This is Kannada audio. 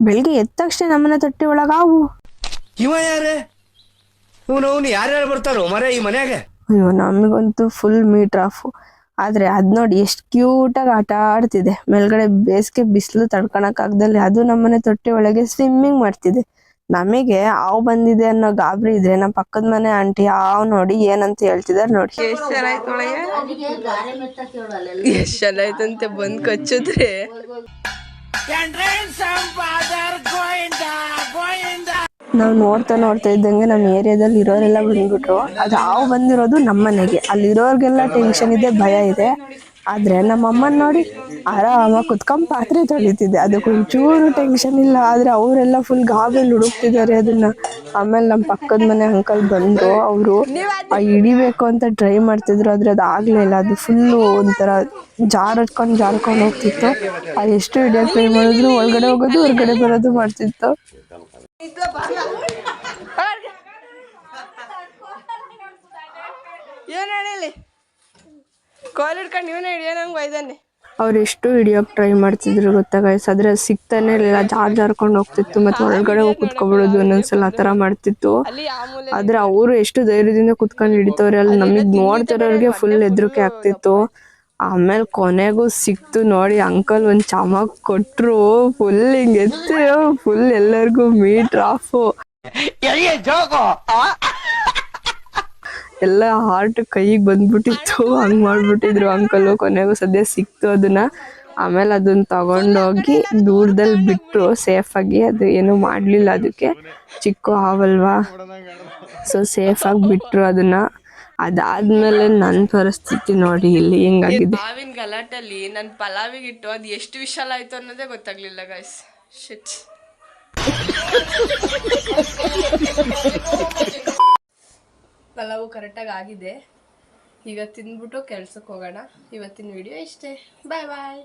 ಬೆಳಿಗ್ಗೆ ಎದ್ದ ತಕ್ಷಣ ನಮ್ಮನೆ ತೊಟ್ಟಿ ಒಳಗ ಹಾವು. ಇವ ಯಾರೇ ಇವನು ಯಾರ್ಯಾರು ಬರ್ತಾರೋ ಮರ ಈ ಮನ್ಯಾಗ? ಅಯ್ಯೋ ನಮಗಂತೂ ಫುಲ್ ಮೀಟರ್ ಆಫ್. ಆದ್ರೆ ಅದ್ ನೋಡಿ ಎಷ್ಟು ಕ್ಯೂಟಾಗಿ ಆಟ ಆಡ್ತಿದೆ. ಮೇಲ್ಗಡೆ ಬೇಸಿಗೆ ಬಿಸಿಲು ತಡ್ಕೊಳಕ್ ಆಗ್ದಲ್ಲಿ ಅದು ನಮ್ಮನೆ ತೊಟ್ಟಿ ಒಳಗೆ ಸ್ವಿಮ್ಮಿಂಗ್ ಮಾಡ್ತಿದೆ. ನಮಗೆ ಹಾವು ಬಂದಿದೆ ಅನ್ನೋ ಗಾಬರಿ ಇದ್ರೆ ನಮ್ಮ ಪಕ್ಕದ ಮನೆ ಆಂಟಿ ಹಾವು ನೋಡಿ ಏನಂತ ಹೇಳ್ತಿದಾರೆ ನೋಡಿ. ಎಷ್ಟು ಚೆನ್ನಾಯ್ತಂತೆ ಬಂದ್ ಕಚ್ಚಿದ್ರೆ. ನಾವ್ ನೋಡ್ತಾ ಇದ್ದಂಗೆ ನಮ್ಮ ಏರಿಯಾದಲ್ಲಿ ಇರೋರೆಲ್ಲ ಬಂದ್ಬಿಟ್ರು. ಅದು ಹಾವು ಬಂದಿರೋದು ನಮ್ಮನೆಗೆ. ಅಲ್ಲಿರೋರ್ಗೆಲ್ಲ ಟೆನ್ಷನ್ ಇದೆ, ಭಯ ಇದೆ. ಆದ್ರೆ ನಮ್ಮ ಅಮ್ಮನ್ ನೋಡಿ ಆರಾಮಾಗಿ ಕುತ್ಕೊಂಡ್ ಪಾತ್ರೆ ತೊಳಿತಿದ್ದೆ. ಅದಕ್ಕೊಂಚೂರು ಟೆನ್ಷನ್ ಇಲ್ಲ. ಆದ್ರೆ ಅವರೆಲ್ಲ ಫುಲ್ ಗಾಬರಿಯಲ್ಲಿ ಹುಡುಕ್ತಿದ್ದಾರೆ ಅದನ್ನ. ಆಮೇಲೆ ನಮ್ಮ ಪಕ್ಕದ ಮನೆ ಅಂಕಲ್ ಬಂದ್ರು. ಅವರು ಹಿಡಿಬೇಕು ಅಂತ ಟ್ರೈ ಮಾಡ್ತಿದ್ರು. ಆದ್ರೆ ಅದು ಆಗ್ಲೇ ಇಲ್ಲ. ಅದು ಫುಲ್ಲು ಒಂಥರ ಜಾರ್ಕೊಂಡು ಹೋಗ್ತಿತ್ತು. ಎಷ್ಟು ಹಿಡಿಯಕ್ ಟ್ರೈ ಮಾಡಿದ್ರು ಒಳಗಡೆ ಹೋಗೋದು ಹೊರಗಡೆ ಬರೋದು ಮಾಡ್ತಿತ್ತು. ಅವ್ರು ಎಷ್ಟು ಹಿಡಿಯೋಕ್ ಟ್ರೈ ಮಾಡ್ತಿದ್ರು ಗೊತ್ತಾ ಗೈಸ್. ಆದ್ರೆ ಸಿಗ್ತಾನೆ ಇರಲಿಲ್ಲ. ಜಾರ್ಕೊಂಡು ಹೋಗ್ತಿತ್ತು. ಮತ್ತೆ ಒಳಗಡೆ ಹೋಗಿ ಕುತ್ಕೊಬಿಡೋದು ಒಂದೊಂದ್ಸಲ ಆತರ ಮಾಡ್ತಿತ್ತು. ಆದ್ರೆ ಅವರು ಎಷ್ಟು ಧೈರ್ಯದಿಂದ ಕುತ್ಕೊಂಡು ಹಿಡಿತವ್ರೆ. ಅಲ್ಲಿ ನಮಗ್ ನೋಡ್ತಿರೋರ್ಗೆ ಫುಲ್ ಹೆದರಿಕೆ ಆಗ್ತಿತ್ತು. ಆಮೇಲೆ ಕೊನೆಗೂ ಸಿಕ್ತು ನೋಡಿ. ಅಂಕಲ್ ಒಂದ್ ಚಮಕ್ ಕೊಟ್ರು. ಫುಲ್ ಹಿಂಗ್ ಎತ್ತು ಫುಲ್ ಎಲ್ಲರಿಗೂ ಮೀಟರ್ ಆಫ್. ಎಲ್ಲ ಹಾರ್ಟ್ ಕೈಗೆ ಬಂದ್ಬಿಟ್ಟಿತ್ತು. ಹಂಗ್ ಮಾಡ್ಬಿಟ್ಟಿದ್ರು ಅಂಕಲ್. ಕೊನೆಗೂ ಸದ್ಯ ಸಿಕ್ತು ಅದನ್ನ. ಆಮೇಲೆ ಅದನ್ನ ತಗೊಂಡೋಗಿ ದೂರದಲ್ಲಿ ಬಿಟ್ರು ಸೇಫ್ ಆಗಿ. ಅದು ಏನು ಮಾಡ್ಲಿಲ್ಲ. ಅದಕ್ಕೆ ಚಿಕ್ಕ ಹಾವಲ್ವಾ, ಸೊ ಸೇಫ್ ಆಗಿ ಬಿಟ್ರು ಅದನ್ನ. ಅದಾದ್ಮೇಲೆ ನನ್ನ ಪರಿಸ್ಥಿತಿ ನೋಡಿ ಇಲ್ಲಿ ಹೆಂಗಾಗಿದೆ. ಮಾವಿನ ಗಲಾಟಲ್ಲಿ ನನ್ನ ಪಲಾವಿಗೆ ಇಟ್ಟು ಅದು ಎಷ್ಟು ವಿಶಾಲ ಆಯ್ತು ಅನ್ನೋದೇ ಗೊತ್ತಾಗ್ಲಿಲ್ಲ ಗೈಸ್. ಶಿಟ್. ಪಲಾವು ಕರೆಕ್ಟಾಗಿ ಆಗಿದೆ. ಈಗ ತಿಂದ್ಬಿಟ್ಟು ಕೆಲ್ಸಕ್ಕೆ ಹೋಗೋಣ. ಇವತ್ತಿನ ವಿಡಿಯೋ ಇಷ್ಟೇ. ಬಾಯ್ ಬಾಯ್.